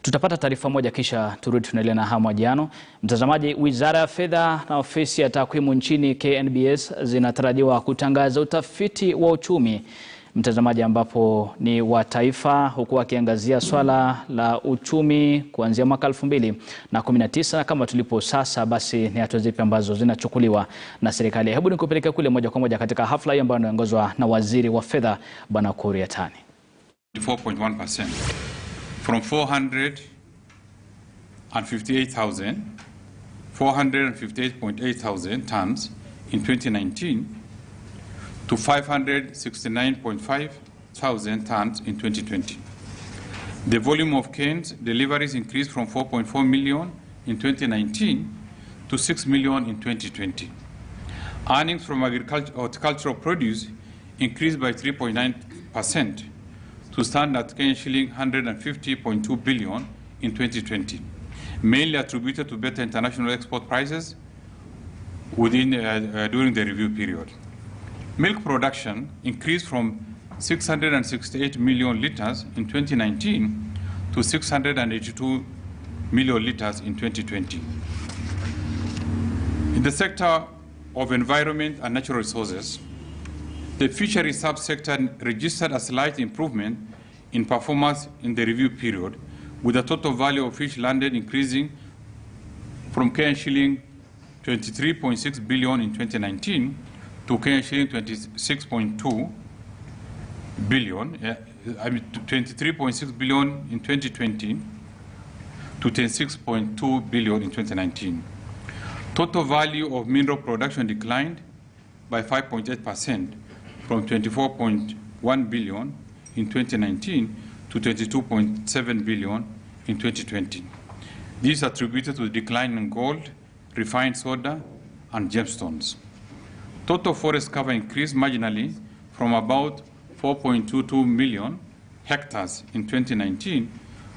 Tutapata taarifa moja kisha turudi tunaendelea na haya mahojiano. Mtazamaji, Wizara ya Fedha na Ofisi ya Takwimu nchini KNBS zinatarajiwa kutangaza utafiti wa uchumi, mtazamaji, ambapo ni wa taifa, huku akiangazia swala la uchumi kuanzia mwaka 2019 kama tulipo sasa. Basi ni hatua zipi ambazo zinachukuliwa na serikali? Hebu nikupeleke kule moja kwa moja katika hafla hii ambayo inaongozwa na Waziri wa Fedha Bwana Ukur Yatani. 4.1% from 458,458.8 tons in 2019 to 569.5 thousand tons in 2020. The volume of canes deliveries increased from 4.4 million in 2019 to 6 million in 2020. Earnings from horticultural produce increased by 3.9% to stand at shilling 150.2 billion in 2020, mainly attributed to better international export prices during the review period. Milk production increased from 668 million litres in 2019 to 682 million litres in 2020. In the sector of environment and natural resources, the fishery subsector registered a slight improvement in performance in the review period, with the total value of fish landed increasing from shilling 23.6 billion in 2019 to shilling 26.2 billion, 23.6 billion in 2020 to 26.2 billion in 2019. Total value of mineral production declined by 5.8% from 24.1 billion in 2019 to 22.7 billion in 2020. This is attributed to the decline in gold, refined soda, and gemstones. Total forest cover increased marginally from about 4.22 million hectares in 2019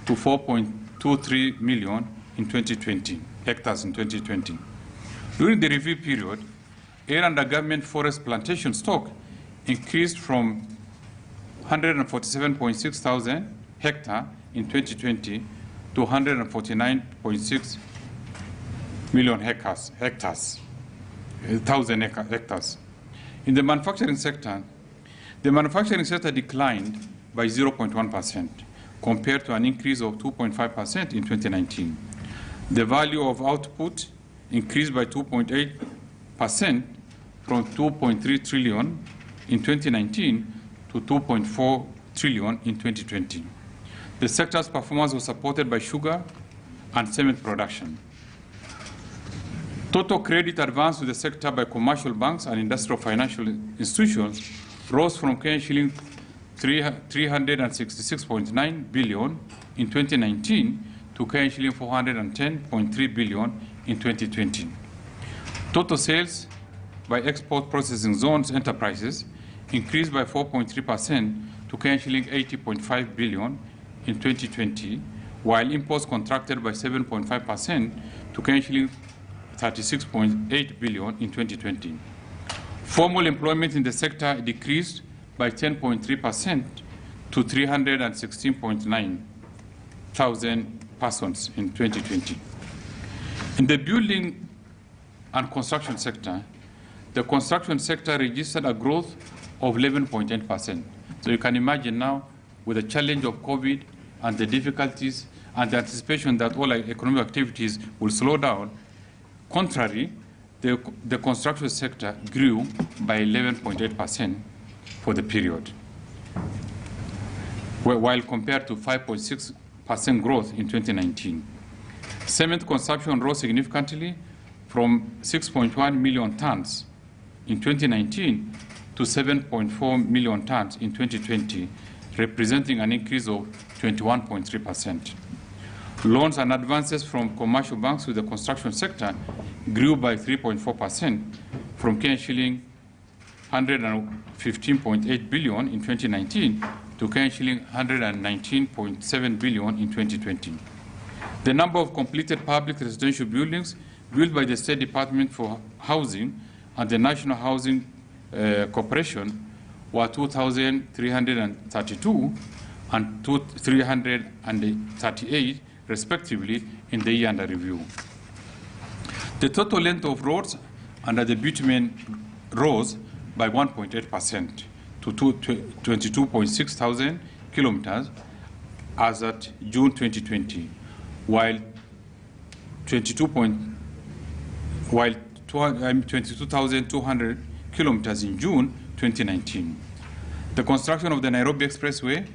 to 4.23 million in 2020 hectares in 2020. During the review period, air under government forest plantation stock increased from 147.6 thousand hectares in 2020 to 149.6 million hectares. In the manufacturing sector declined by 0.1% compared to an increase of 2.5% in 2019. The value of output increased by 2.8% from 2.3 trillion in 2019 to 2.4 trillion in 2020. The sector's performance was supported by sugar and cement production. Total credit advanced to the sector by commercial banks and industrial financial institutions rose from shilling 366.9 billion in 2019 to shilling 410.3 billion in 2020. Total sales by export processing zones enterprises increased by 4.3% to shilling 80.5 billion in 2020, while imports contracted by 7.5% to shilling 36.8 billion in 2020. Formal employment in the sector decreased by 10.3% to 316.9 thousand persons in 2020. In the building and construction sector, the construction sector registered a growth of 11.8%. So you can imagine now, with the challenge of COVID and the difficulties and the anticipation that all economic activities will slow down, contrary, the construction sector grew by 11.8% for the period, while compared to 5.6% growth in 2019. Cement consumption rose significantly from 6.1 million tons in 2019 to 7.4 million tons in 2020, representing an increase of 21.3%. Loans and advances from commercial banks to the construction sector grew by 3.4% from shilling 115.8 billion in 2019 to shilling 119.7 billion in 2020. The number of completed public residential buildings built by the State Department for Housing and the National Housing Corporation were 2,332 and 338 respectively, in the year under review. The total length of roads under the bitumen rose by 1.8% to 22.6 thousand kilometers as at June 2020, while 22,200 kilometers in June 2019. The construction of the Nairobi Expressway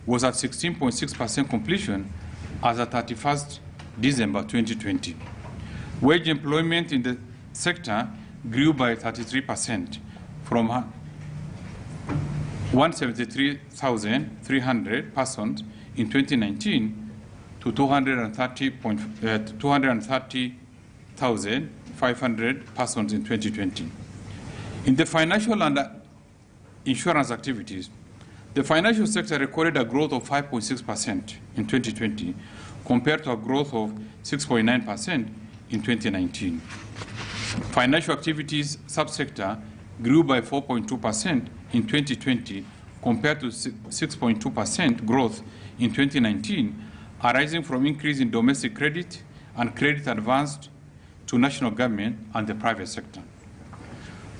was at 16.6% completion as at 31st December 2020. Wage employment in the sector grew by 33% from 173,300 persons in 2019 to 230,500 persons in 2020. In the financial and insurance activities, the financial sector recorded a growth of 5.6% in 2020 compared to a growth of 6.9% in 2019. Financial activities subsector grew by 4.2% in 2020 compared to 6.2% growth in 2019, arising from increase in domestic credit and credit advanced to national government and the private sector.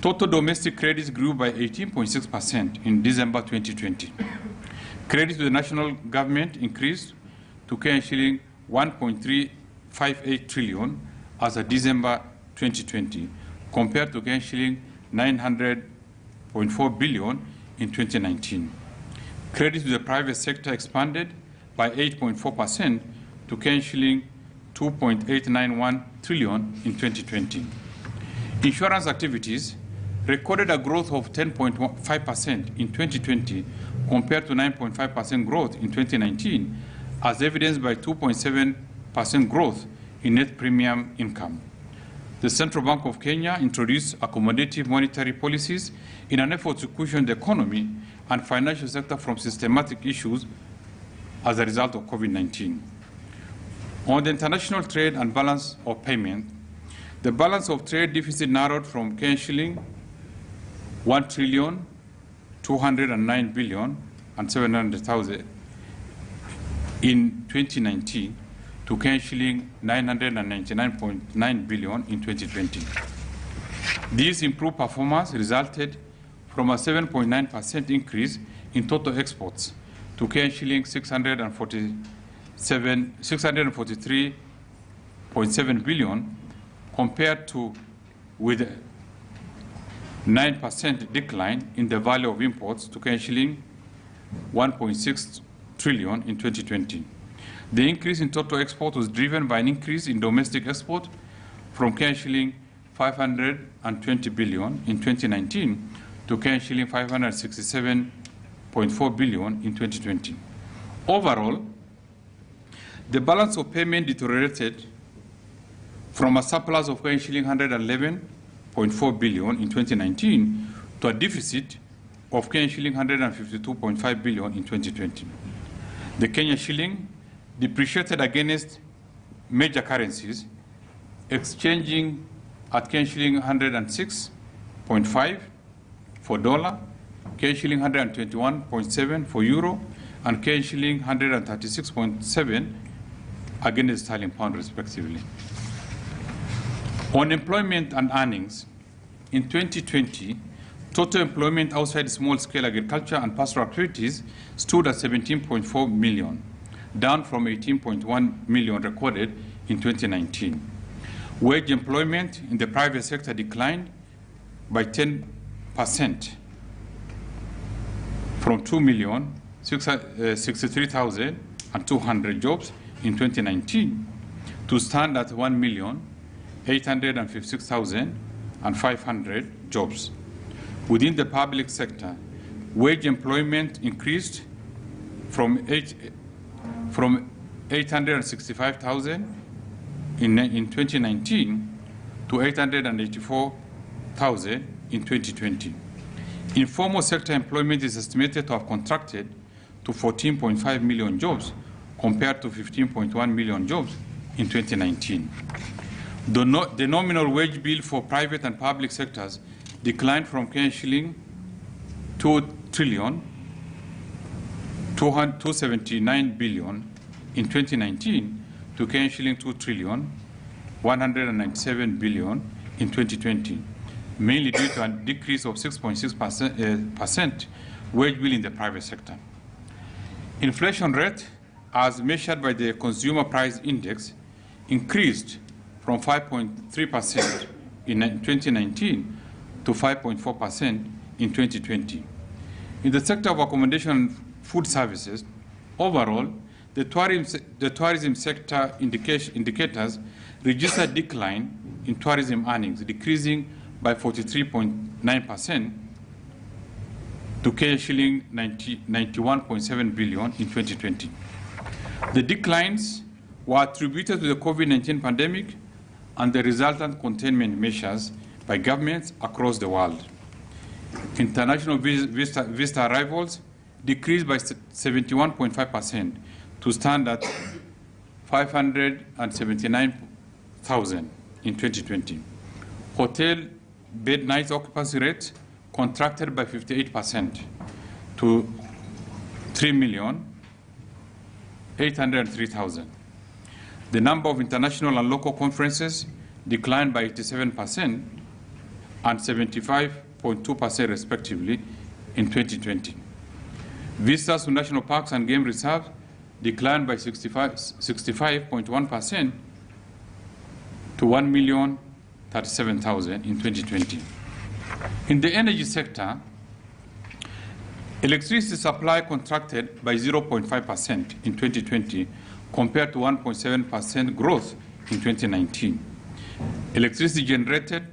Total domestic credits grew by 18.6% in December 2020. Credit to the national government increased to shilling 1.358 trillion as of December 2020, compared to shilling 900.4 billion in 2019. Credit to the private sector expanded by 8.4% to shilling 2.891 trillion in 2020. Insurance activities recorded a growth of 10.5% in 2020 compared to 9.5% growth in 2019, as evidenced by 2.7% growth in net premium income. The Central Bank of Kenya introduced accommodative monetary policies in an effort to cushion the economy and financial sector from systematic issues as a result of COVID-19. On the international trade and balance of payment, the balance of trade deficit narrowed from shilling 1,209 billion and 700,000 in 2019 to shilling 999.9 billion in 2020. This improved performance resulted from a 7.9% increase in total exports to shilling 643.7 billion, compared to with 9% decline in the value of imports to shilling 1.6 trillion in 2020. The increase in total export was driven by an increase in domestic export from shilling 520 billion in 2019 to shilling 567.4 billion in 2020. Overall, the balance of payment deteriorated from a surplus of shilling 111.4 billion in 2019 to a deficit of shilling 152.5 billion in 2020. The Kenya shilling depreciated against major currencies, exchanging at shilling 106.5 for dollar, shilling 121.7 for euro, and shilling 136.7 against sterling pound, respectively. On employment and earnings, in 2020, total employment outside small-scale agriculture and pastoral activities stood at 17.4 million, down from 18.1 million recorded in 2019. Wage employment in the private sector declined by 10% from 2,063,200 jobs in 2019 to stand at 1,856,500 jobs. Within the public sector, wage employment increased from 865,000 in 2019 to 884,000 in 2020. Informal sector employment is estimated to have contracted to 14.5 million jobs compared to 15.1 million jobs in 2019. The nominal wage bill for private and public sectors declined from shilling 2,279 billion in 2019 to Kenyan shilling 2,197 billion in 2020, mainly due to a decrease of 6.6% wage bill in the private sector. Inflation rate, as measured by the Consumer Price Index, increased from 5.3% in 2019 to 5.4% in 2020. In the sector of accommodation and food services, overall, the tourism sector indicators registered a decline in tourism earnings, decreasing by 43.9% to shilling 91.7 billion in 2020. The declines were attributed to the COVID-19 pandemic and the resultant containment measures by governments across the world. International visitor arrivals decreased by 71.5% to stand at 579,000 in 2020. Hotel bed nights occupancy rate contracted by 58% to 3,803,000. The number of international and local conferences declined by 87% and 75.2% respectively in 2020. Visitors to national parks and game reserves declined by 65.1% to 1,037,000 in 2020. In the energy sector, electricity supply contracted by 0.5% in 2020 compared to 1.7% growth in 2019. Electricity generated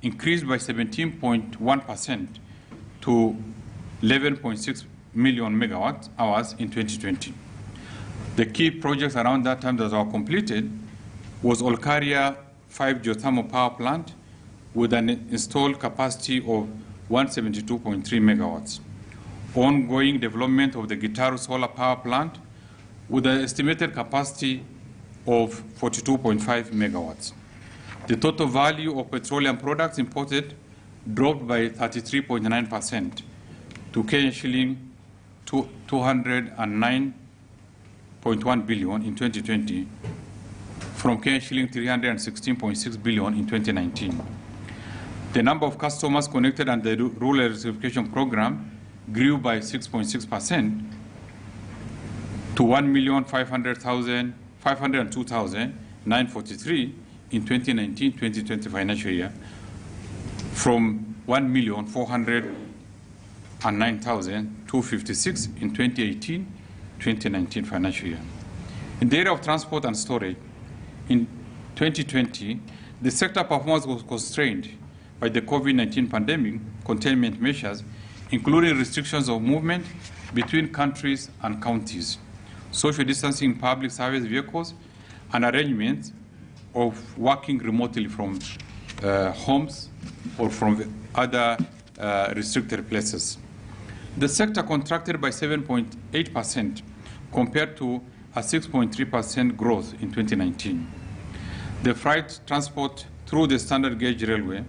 increased by 17.1% to 11.6 million megawatt hours in 2020. The key projects around that time that were completed was Olkaria 5 geothermal power plant with an installed capacity of 172.3 megawatts. Ongoing development of the Gitaru solar power plant with an estimated capacity of 42.5 megawatts. The total value of petroleum products imported dropped by 33.9% to Kenyan shilling 209.1 billion in 2020 from Kenyan shilling 316.6 billion in 2019. The number of customers connected under the Rural Electrification Program grew by 6.6% to 1,502,943 in 2019-2020 financial year from 1,409,256 in 2018-2019 financial year. In the area of transport and storage, in 2020, the sector performance was constrained by the COVID-19 pandemic containment measures, including restrictions of movement between countries and counties, social distancing in public service vehicles, and arrangements of working remotely from homes or from other restricted places. The sector contracted by 7.8% compared to a 6.3% growth in 2019. The freight transport through the standard gauge railway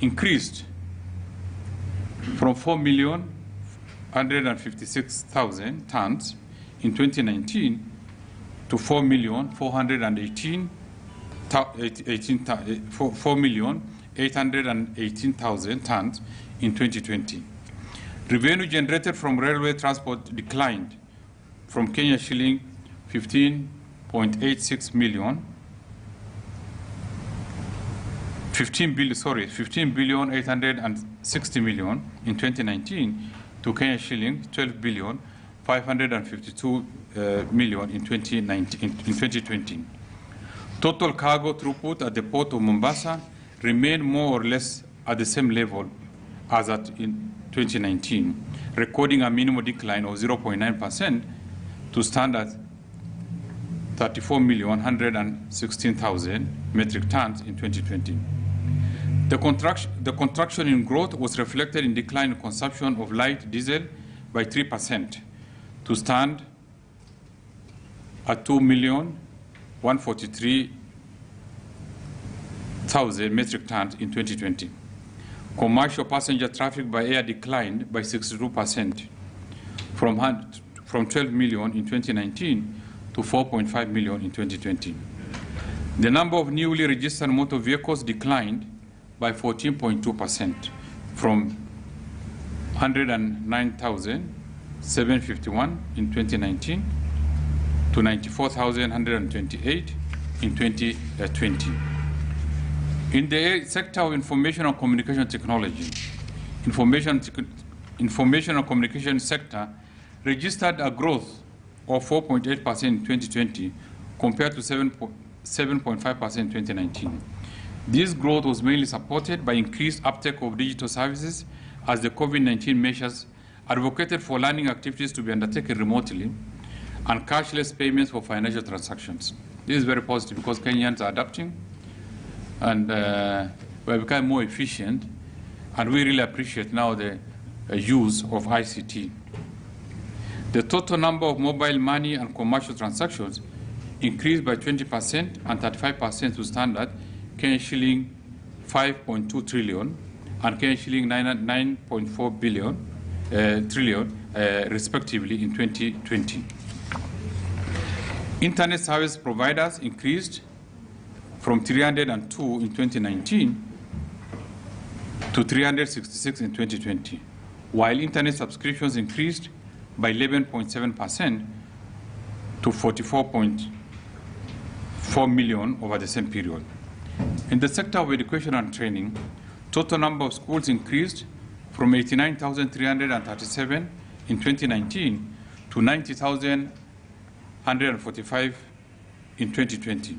increased from 4,156,000 tons in 2019 to 4,818,000 tons in 2020. Revenue generated from railway transport declined from Kenya shilling 15.86 million, 15,860 million in 2019 to Kenya shilling 12,552 million in 2020. Total cargo throughput at the port of Mombasa remained more or less at the same level as at in 2019, recording a minimum decline of 0.9% to stand at 34,116,000 metric tons in 2020. The contraction in growth was reflected in decline in consumption of light diesel by 3% to stand at 2,143,000 metric tons in 2020. Commercial passenger traffic by air declined by 62% from 12 million in 2019 to 4.5 million in 2020. The number of newly registered motor vehicles declined by 14.2% from 109,751 in 2019 to 94,128 in 2020. In the sector of information and communication technology, information and communication sector registered a growth of 4.8% in 2020 compared to 7.5% in 2019. This growth was mainly supported by increased uptake of digital services as the COVID-19 measures advocated for learning activities to be undertaken remotely and cashless payments for financial transactions. This is very positive because Kenyans are adapting and we have become more efficient, and we really appreciate now the use of ICT. The total number of mobile money and commercial transactions increased by 20% and 35% to standard Kenyan shilling 5.2 trillion and Kenyan shilling 9.4 trillion respectively in 2020. Internet service providers increased from 302 in 2019 to 366 in 2020, while internet subscriptions increased by 11.7% to 44.4 million over the same period. In the sector of education and training, total number of schools increased from 89,337 in 2019 to 90,145 in 2020.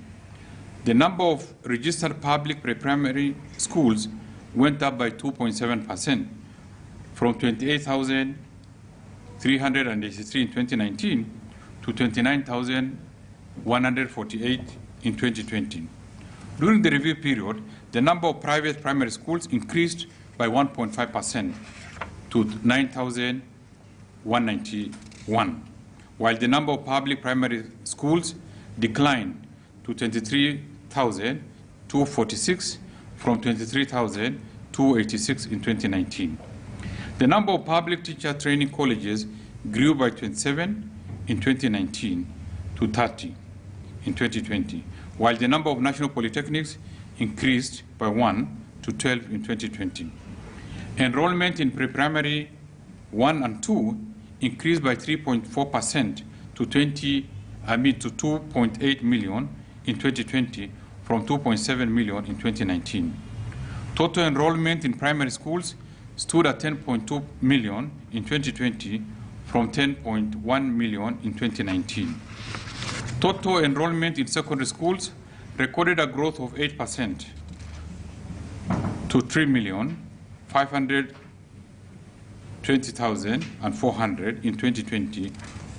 The number of registered public pre-primary schools went up by 2.7% from 28,383 in 2019 to 29,148 in 2020. During the review period, the number of private primary schools increased by 1.5% to 9,191, while the number of public primary schools declined to 23,246 from 23,286 in 2019. The number of public teacher training colleges grew by 27 in 2019 to 30 in 2020, while the number of national polytechnics increased by 1 to 12 in 2020. Enrollment in pre-primary 1 and 2 increased by 3.4% to 2.8 million in 2020 from 2.7 million in 2019. Total enrollment in primary schools stood at 10.2 million in 2020 from 10.1 million in 2019. Total enrollment in secondary schools recorded a growth of 8% to 3,520,400 in 2020,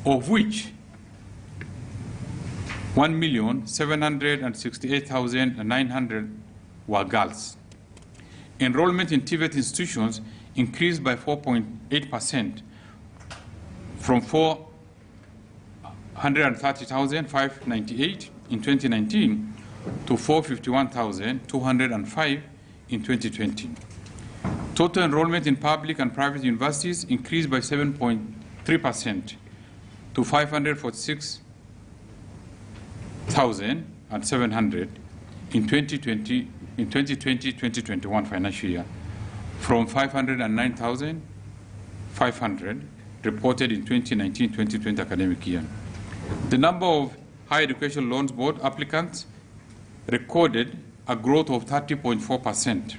of which 1,768,900 were girls. Enrollment in TVET institutions increased by 4.8% from 430,598 in 2019 to 451,205 in 2020. Total enrollment in public and private universities increased by 7.3% to 546,700 in 2020-2021 financial year, from 509,500 reported in 2019-2020 academic year. The number of higher education loans board applicants recorded a growth of 30.4%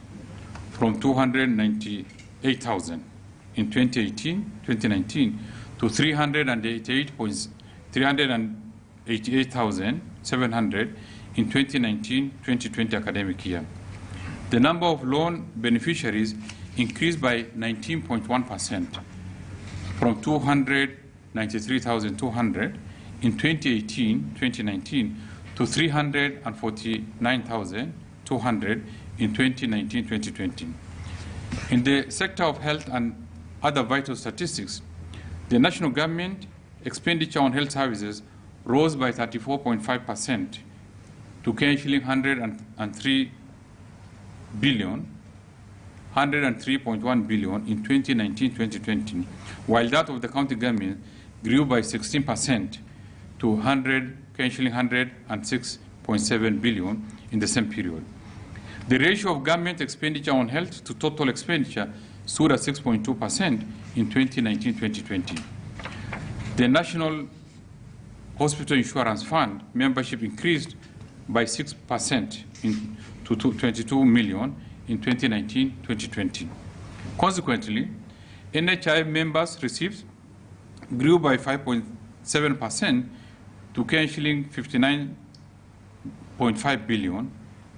from 298,000 in 2018-2019 to 388,700 in 2019-2020 academic year. The number of loan beneficiaries increased by 19.1% from 293,200 in 2018-2019 to 349,200 in 2019-2020. In the sector of health and other vital statistics, the national government expenditure on health services rose by 34.5% to shilling 103.1 billion in 2019-2020, while that of the county government grew by 16% to 106.7 billion in the same period. The ratio of government expenditure on health to total expenditure stood at 6.2% in 2019-2020. The National Hospital Insurance Fund membership increased by 6% to 22 million in 2019-2020. Consequently, NHI members received grew by 5.7% to shilling 59.5 billion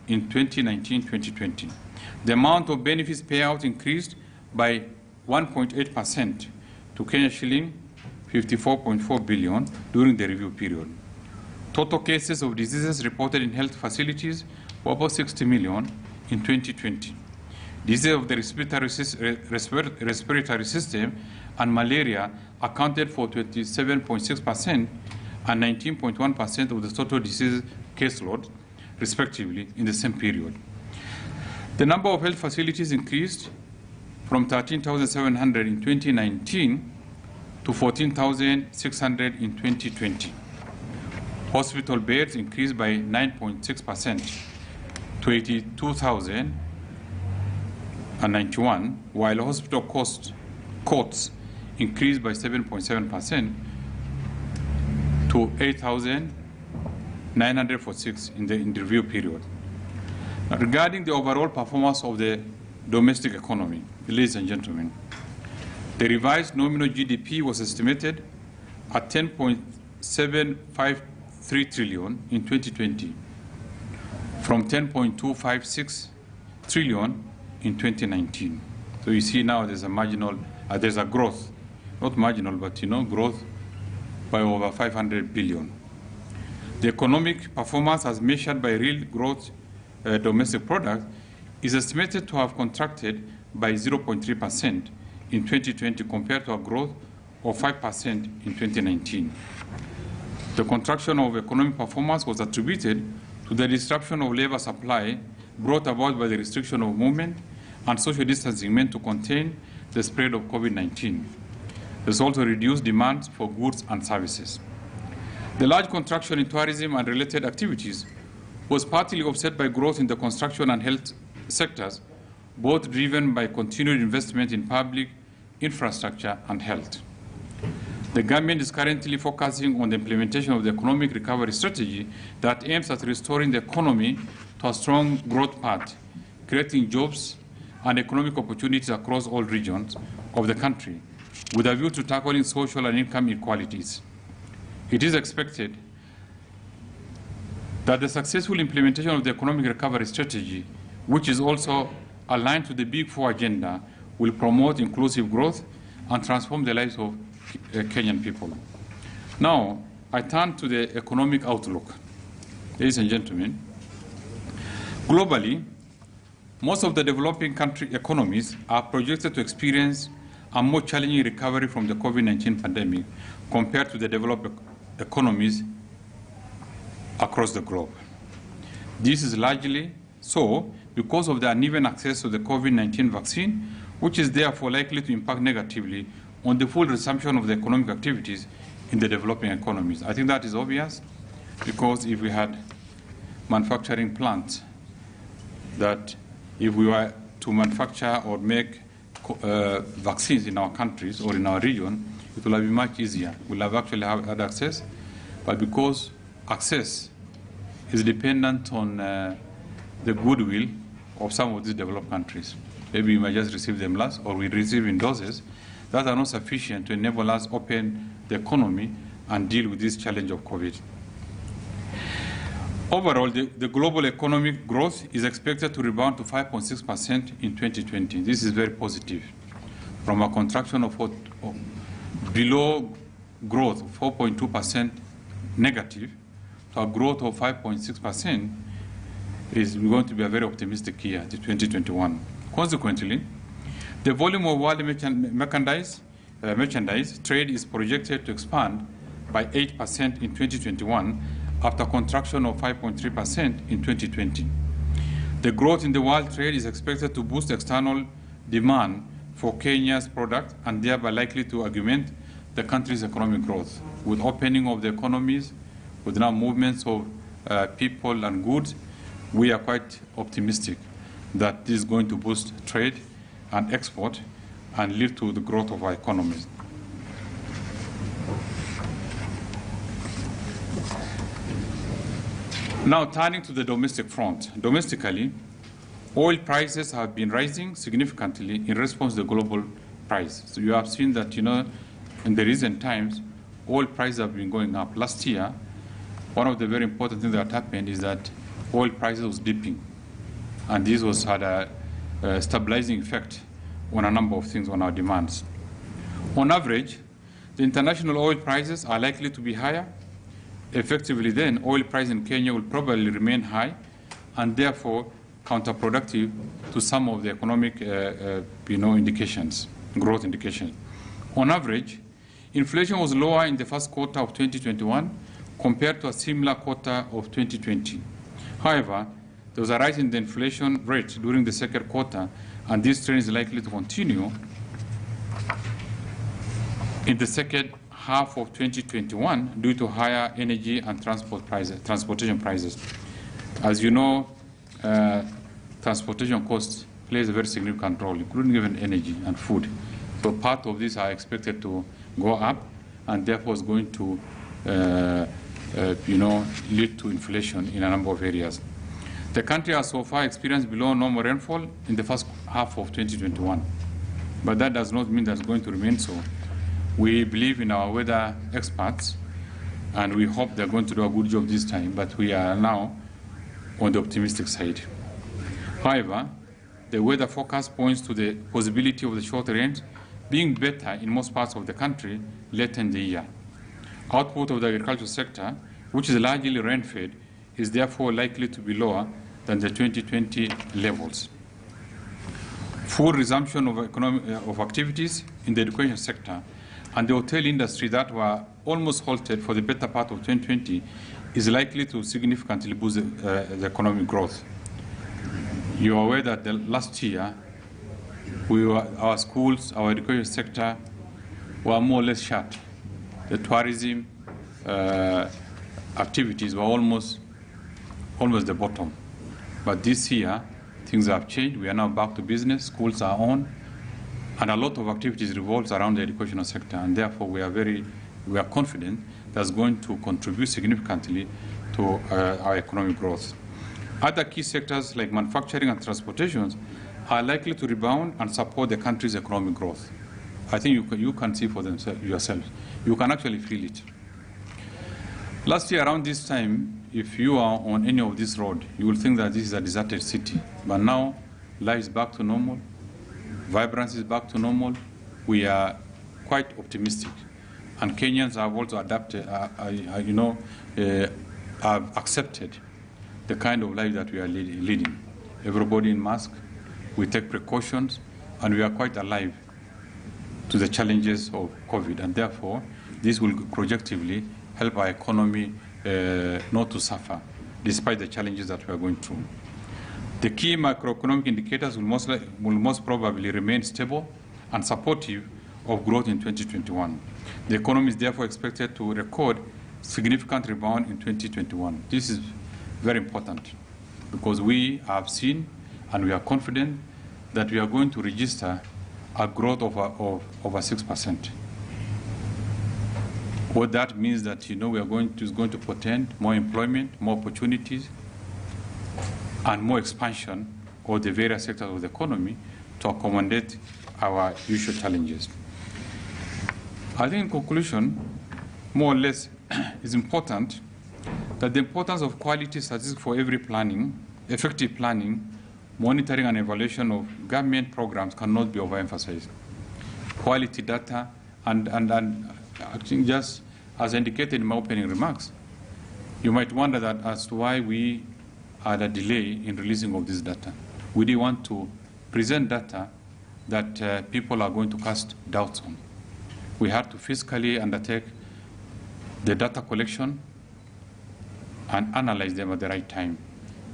in 2019-2020. The amount of benefits payout increased by 1.8% to shilling 54.4 billion during the review period. Total cases of diseases reported in health facilities were about 60 million in 2020. Diseases of the respiratory system and malaria accounted for 27.6% and 19.1% of the total disease caseload, respectively, in the same period. The number of health facilities increased from 13,700 in 2019 to 14,600 in 2020. Hospital beds increased by 9.6% to 82,091, while hospital costs increased by 7.7% to 8,946 in the review period. Now, regarding the overall performance of the domestic economy, ladies and gentlemen, the revised nominal GDP was estimated at 10.753 trillion in 2020, from 10.256 trillion in 2019. So you see now there's a marginal, there's a growth, not marginal, but growth by over 500 billion. The economic performance as measured by real gross domestic product is estimated to have contracted by 0.3% in 2020 compared to a growth of 5% in 2019. The contraction of economic performance was attributed to the disruption of labor supply brought about by the restriction of movement and social distancing meant to contain the spread of COVID-19. There's also reduced demand for goods and services. The large contraction in tourism and related activities was partly offset by growth in the construction and health sectors, both driven by continued investment in public infrastructure and health. The government is currently focusing on the implementation of the economic recovery strategy that aims at restoring the economy to a strong growth path, creating jobs and economic opportunities across all regions of the country, with a view to tackling social and income inequalities. It is expected that the successful implementation of the economic recovery strategy, which is also aligned to the Big Four agenda, will promote inclusive growth and transform the lives of Kenyan people. Now, I turn to the economic outlook. Ladies and gentlemen, globally, most of the developing country economies are projected to experience a more challenging recovery from the COVID-19 pandemic compared to the developed economies across the globe. This is largely so because of the uneven access to the COVID-19 vaccine, which is therefore likely to impact negatively on the full resumption of the economic activities in the developing economies. I think that is obvious because if we had manufacturing plants that if we were to manufacture or make vaccines in our countries or in our region, it will have been much easier. We'll have actually had access, but because access is dependent on the goodwill of some of these developed countries. Maybe we might just receive them last, or we receive in doses that are not sufficient to enable us to open the economy and deal with this challenge of COVID. Overall, the global economic growth is expected to rebound to 5.6% in 2020. This is very positive. From a contraction of below growth of 4.2% negative to a growth of 5.6% is going to be a very optimistic year, to 2021. Consequently, the volume of world merchandise trade is projected to expand by 8% in 2021 after a contraction of 5.3% in 2020. The growth in the world trade is expected to boost external demand for Kenya's product and thereby likely to augment the country's economic growth. With opening of the economies, with now movements of people and goods, we are quite optimistic that this is going to boost trade and export and lead to the growth of our economies. Now, turning to the domestic front. Domestically, oil prices have been rising significantly in response to the global price. So you have seen that, in the recent times, oil prices have been going up. Last year, one of the very important things that happened is that oil prices was dipping. And this had a stabilizing effect on a number of things on our demands. On average, the international oil prices are likely to be higher. Effectively then, oil price in Kenya will probably remain high and therefore counterproductive to some of the economic indications, growth indications. On average, inflation was lower in the first quarter of 2021 compared to a similar quarter of 2020. However, there was a rise in the inflation rate during the second quarter, and this trend is likely to continue in the second half of 2021 due to higher energy and transportation prices. As you know, transportation costs plays a very significant role, including even energy and food. So part of these are expected to go up, and therefore is going to lead to inflation in a number of areas. The country has so far experienced below normal rainfall in the first half of 2021, but that does not mean that's going to remain so. We believe in our weather experts, and we hope they're going to do a good job this time, but we are now on the optimistic side. However, the weather forecast points to the possibility of the short range being better in most parts of the country later in the year. Output of the agricultural sector, which is largely rain-fed, is therefore likely to be lower than the 2020 levels. Full resumption of activities in the education sector and the hotel industry that were almost halted for the better part of 2020 is likely to significantly boost the economic growth. You are aware that last year, our schools, our education sector were more or less shut. The tourism activities were almost the bottom. But this year, things have changed. We are now back to business. Schools are on. And a lot of activities revolves around the educational sector. And therefore, we are confident that's going to contribute significantly to our economic growth. Other key sectors like manufacturing and transportation are likely to rebound and support the country's economic growth. I think you can see for yourself. You can actually feel it. Last year, around this time, if you are on any of this road, you will think that this is a deserted city. But now, life is back to normal. Vibrancy is back to normal. We are quite optimistic. And Kenyans have also adapted, have accepted the kind of life that we are leading. Everybody in mask, we take precautions, and we are quite alive to the challenges of COVID. And therefore, this will projectively help our economy not to suffer, despite the challenges that we are going through. The key macroeconomic indicators will most probably remain stable and supportive of growth in 2021. The economy is therefore expected to record significant rebound in 2021. This is very important because we have seen and we are confident that we are going to register a growth of over 6%. What that means that is going to portend more employment, more opportunities, and more expansion of the various sectors of the economy to accommodate our usual challenges. I think in conclusion, more or less, it's important that the importance of quality statistics for every planning, effective planning, monitoring and evaluation of government programs cannot be overemphasized. Quality data and I think just as indicated in my opening remarks, you might wonder that as to why we had a delay in releasing of this data. We didn't want to present data that people are going to cast doubts on. We had to physically undertake the data collection and analyze them at the right time.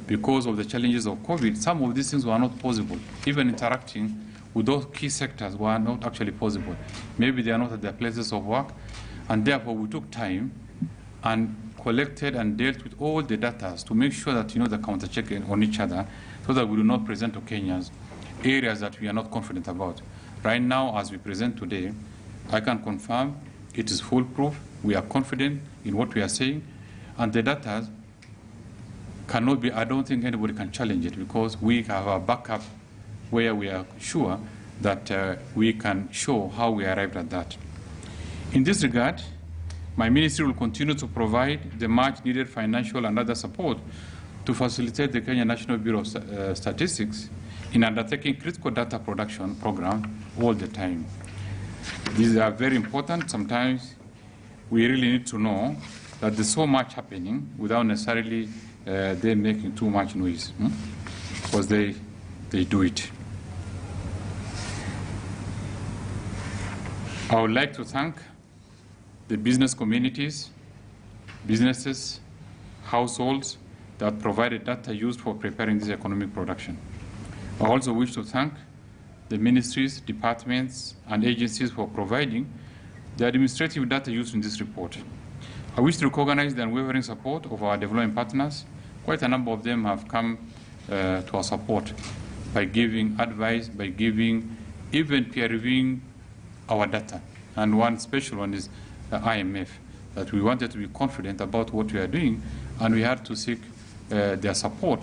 Because of the challenges of COVID, some of these things were not possible. Even interacting with those key sectors were not actually possible. Maybe they are not at their places of work, and therefore we took time and collected and dealt with all the data to make sure that the counter-check on each other, so that we do not present to Kenyans areas that we are not confident about. Right now, as we present today, I can confirm it is foolproof. We are confident in what we are saying, and the data cannot be, I don't think anybody can challenge it, because we have a backup where we are sure that we can show how we arrived at that. In this regard, my ministry will continue to provide the much needed financial and other support to facilitate the Kenya National Bureau of Statistics in undertaking critical data production program all the time. These are very important. Sometimes we really need to know that there's so much happening without necessarily them making too much noise, because they do it. I would like to thank the business communities, businesses, households that provided data used for preparing this economic production. I also wish to thank the ministries, departments, and agencies for providing the administrative data used in this report. I wish to recognize the unwavering support of our development partners. Quite a number of them have come to our support by giving advice, by giving, even peer reviewing our data. And one special one is the IMF, that we wanted to be confident about what we are doing, and we had to seek their support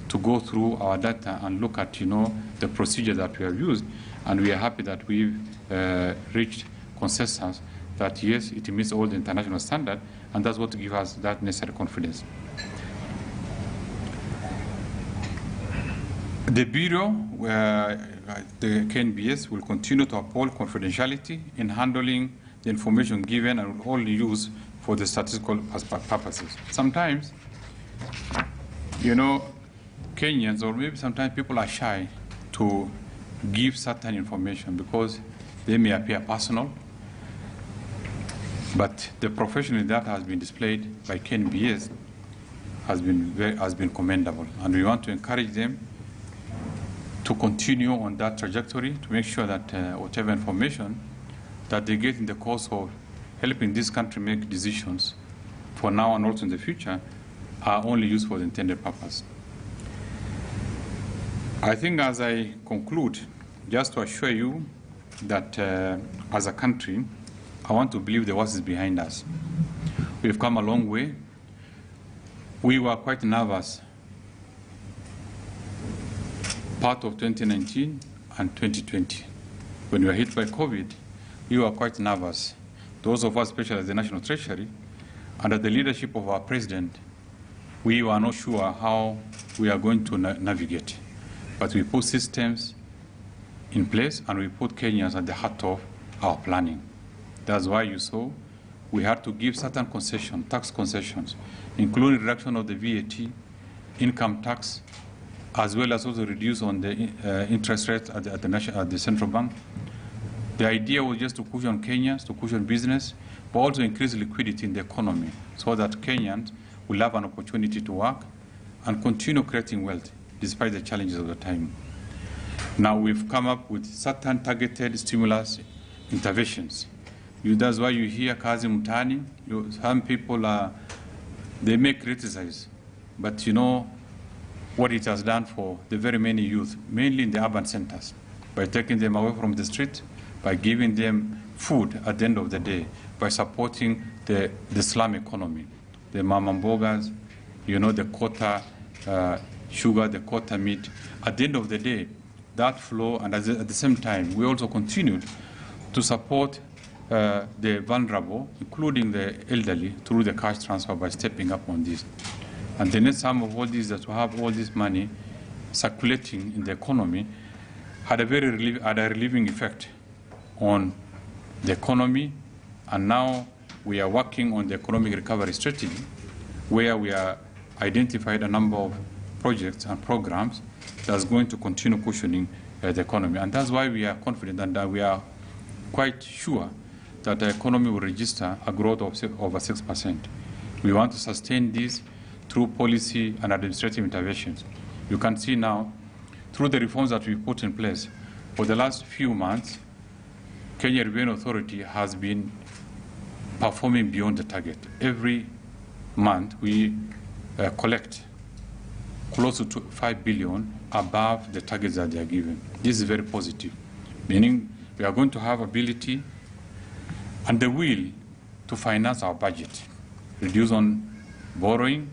to go through our data and look at the procedure that we have used. And we are happy that we've reached consensus that yes, it meets all the international standard, and that's what gives us that necessary confidence. The Bureau, the KNBS, will continue to uphold confidentiality in handling the information given and will only use for the statistical purposes. Sometimes, Kenyans, or maybe sometimes people are shy to give certain information because they may appear personal, but the professionalism that has been displayed by KNBS has been commendable, and we want to encourage them to continue on that trajectory to make sure that whatever information that they get in the course of helping this country make decisions for now and also in the future are only used for the intended purpose. I think as I conclude, just to assure you that as a country, I want to believe the worst is behind us. We've come a long way. We were quite nervous part of 2019 and 2020. When we were hit by COVID, we were quite nervous. Those of us, especially at the National Treasury, under the leadership of our president, we were not sure how we are going to navigate. But we put systems in place, and we put Kenyans at the heart of our planning. That's why you saw we had to give certain concessions, tax concessions, including reduction of the VAT, income tax, as well as also reduce on the interest rates at the central bank. The idea was just to cushion Kenyans, to cushion business, but also increase liquidity in the economy so that Kenyans will have an opportunity to work and continue creating wealth despite the challenges of the time. Now we've come up with certain targeted stimulus interventions. That's why you hear kazi mtaani. Some people they may criticize, but what it has done for the very many youth, mainly in the urban centers, by taking them away from the street, by giving them food at the end of the day, by supporting the slum economy, the mamambogas, the quota sugar, the quota meat. At the end of the day, that flow, and at the same time, we also continued to support the vulnerable, including the elderly, through the cash transfer by stepping up on this. And the net sum of all this, that to have all this money circulating in the economy, had a very relieving effect on the economy. And now we are working on the economic recovery strategy, where we are identified a number of projects and programs that's going to continue cushioning the economy. And that's why we are confident and we are quite sure that the economy will register a growth of over 6%. We want to sustain this through policy and administrative interventions. You can see now, through the reforms that we put in place, for the last few months, Kenya Revenue Authority has been performing beyond the target. Every month, we collect close to 5 billion above the targets that they are given. This is very positive, meaning we are going to have ability and the will to finance our budget, reduce on borrowing,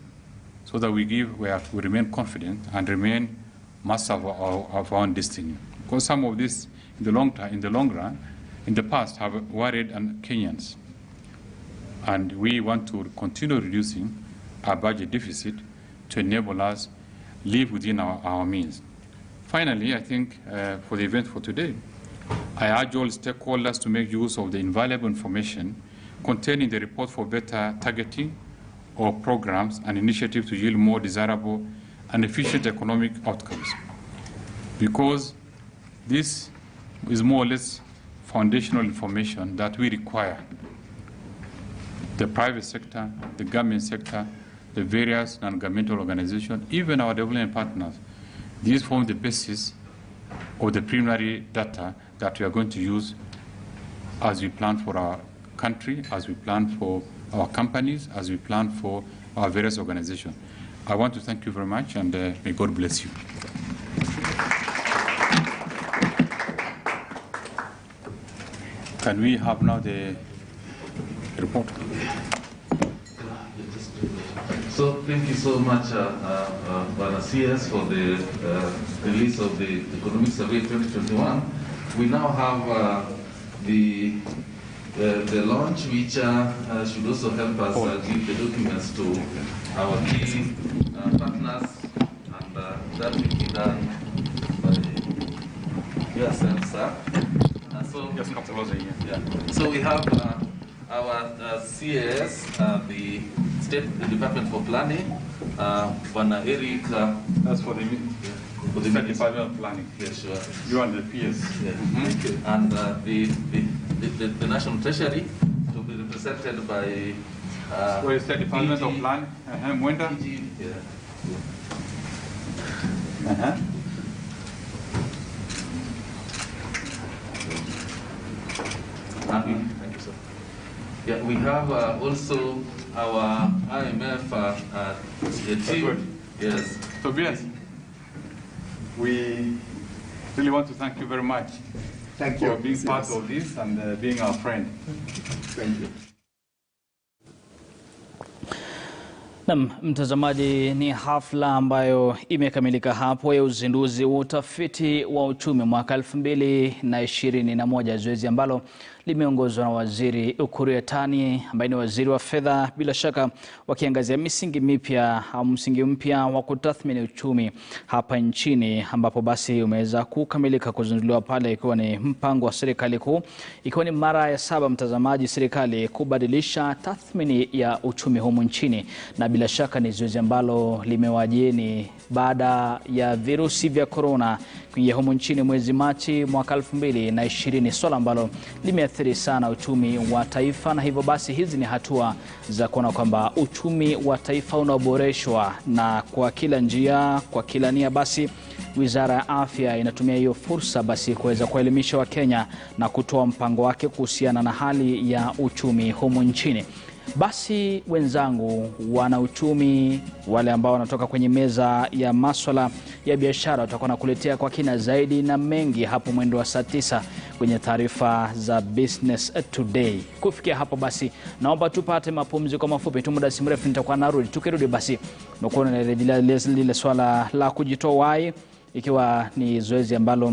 so that we remain confident and remain master of our own destiny. Because some of this, in the long run, in the past, have worried Kenyans, and we want to continue reducing our budget deficit to enable us live within our means. Finally, I think for the event for today, I urge all stakeholders to make use of the invaluable information contained in the report for better targeting of programs and initiatives to yield more desirable and efficient economic outcomes. Because this is more or less foundational information that we require the private sector, the government sector, the various non-governmental organizations, even our development partners. These form the basis of the preliminary data that we are going to use as we plan for our country, as we plan for our companies, as we plan for our various organizations. I want to thank you very much, and may God bless you. Can we have now the report? So thank you so much, CS, for the release of the Economic Survey 2021. We now have the launch, which should also help us give the documents to our key partners, and that will be done by yourself, sir. Just come closer here. Yeah. So we have our CAS, the State Department for Planning, Bwana Eric. That's for the State Department of Planning. Yes, sure. You are the PS. Yeah. Thank you. And the National Treasury to be represented by the State Department of Planning. Mwenda. Yeah. Thank you, sir. Yeah, we have also our IMF team. Yes. Tobias, we really want to thank you very much for being part of this and being our friend. Thank you. Mtazamaji, ni hafla ambayo imekamilika hapo ya uzinduzi wa utafiti wa uchumi mwaka 2021, zoezi ambalo limeongozwa na Waziri Ukur Yatani ambaye ni waziri wa fedha, bila shaka wakiangazia msingi mpya wa kutathmini uchumi hapa nchini, ambapo basi umeweza kukamilika kuzinduliwa pale, ikiwa ni mpango wa serikali kuu, ikiwa ni mara ya 7 mtazamaji serikali kubadilisha tathmini ya uchumi humu nchini, na bila shaka ni zoezi ambalo limewajieni baada ya virusi vya corona kuingia humu nchini mwezi Machi mwaka 2020, swala ambalo limeathiri sana uchumi wa taifa, na hivyo basi hizi ni hatua za kuona kwamba uchumi wa taifa unaboreshwa, na kwa kila njia, kwa kila nia, basi Wizara ya Afya inatumia hiyo fursa basi kuweza kuelimisha Wakenya na kutoa mpango wake kuhusiana na hali ya uchumi humu nchini. Basi wenzangu wana uchumi, wale ambao wanatoka kwenye meza ya masuala ya biashara, watakuwa nakuletea kwa kina zaidi na mengi hapo mwendo wa saa 9 kwenye taarifa za Business Today. Kufikia hapo basi naomba tupate mapumziko mafupi tu, muda si mrefu nitakuwa narudi. Tukirudi basi nakuona lile swala la kujitoa wai, ikiwa ni zoezi ambalo